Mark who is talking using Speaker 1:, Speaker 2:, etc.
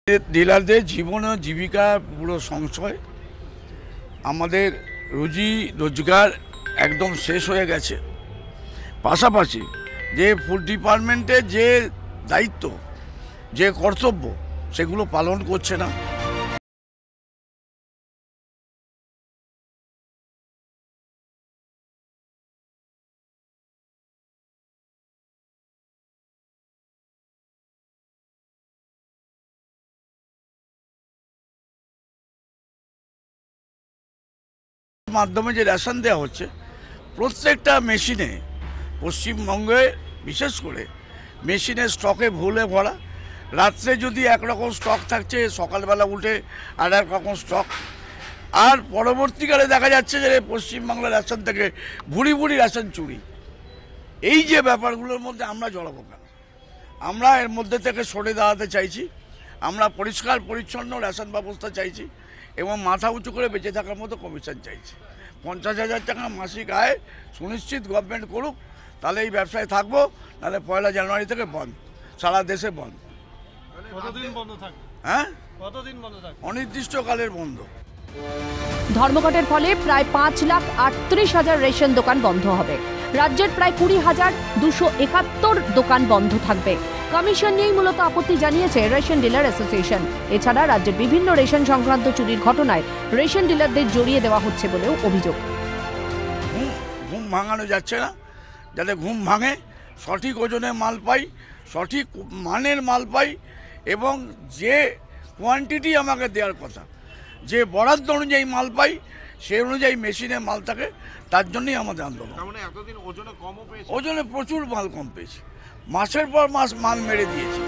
Speaker 1: ডিলারদের জীবন ও জীবিকা পুরো সংশয়। আমাদের রুজি রোজগার একদম শেষ হয়ে গেছে। পাশাপাশি যে ফুড ডিপার্টমেন্টের যে দায়িত্ব, যে কর্তব্য, সেগুলো পালন করছে না। মাধ্যমে যে রেশন দেওয়া হচ্ছে প্রত্যেকটা মেশিনে, পশ্চিমবঙ্গে বিশেষ করে মেশিনের স্টকে ভুলে ভরা। রাত্রে যদি একরকম স্টক থাকছে, সকালবেলা উঠে আর এক রকম স্টক। আর পরবর্তীকালে দেখা যাচ্ছে যে পশ্চিমবাংলার রেশন থেকে ভুড়ি ভুড়ি রেশন চুরি। এই যে ব্যাপারগুলোর মধ্যে আমরা জড়াবো কেন? আমরা এর মধ্যে থেকে সরে দাঁড়াতে চাইছি। আমরা পরিষ্কার পরিচ্ছন্ন রেশন ব্যবস্থা চাইছি এবং মাথা উঁচু করে বেঁচে থাকার মতো কমিশন চাইছি। 50,000 টাকা মাসিক আয় সুনিশ্চিত গভর্নমেন্ট করুক, তাহলে এই ব্যবসায় থাকবো। নাহলে 1 জানুয়ারি থেকে বন্ধ, সারা দেশে বন্ধ।
Speaker 2: কতদিন বন্ধ থাকবে?
Speaker 1: হ্যাঁ,
Speaker 2: কতদিন বন্ধ থাকবে?
Speaker 1: অনির্দিষ্টকালের বন্ধ।
Speaker 3: ধর্মঘটের ফলে প্রায় 5,38,000 রেশন দোকান বন্ধ হবে। রাজ্যের প্রায় 20,271 দোকান বন্ধ থাকবে। কমিশন নিয়েই মূলত আপত্তি জানিয়েছে রেশন ডিলার অ্যাসোসিয়েশন। এছাড়া রাজ্যের বিভিন্ন রেশন সংক্রান্ত চুরির ঘটনায় রেশন ডিলারদের জড়িয়ে দেওয়া হচ্ছে বলেও অভিযোগ।
Speaker 1: ঘুম ভাঙানো যাচ্ছে না, যাতে ঘুম ভাঙে, সঠিক ওজনে মাল পাই, সঠিক মানের মাল পাই এবং যে কোয়ান্টিটি আমাকে দেওয়ার কথা, যে বরাদ্দ অনুযায়ী মাল পাই, সেই অনুযায়ী মেশিনে মাল থাকে। তার জন্যই আমাদের আন্দোলন।
Speaker 2: এতদিন ওজনে কমও পেয়েছে?
Speaker 1: ওজনে প্রচুর মাল কম পেয়েছে, মাসের পর মাস মাল মেরে দিয়েছে।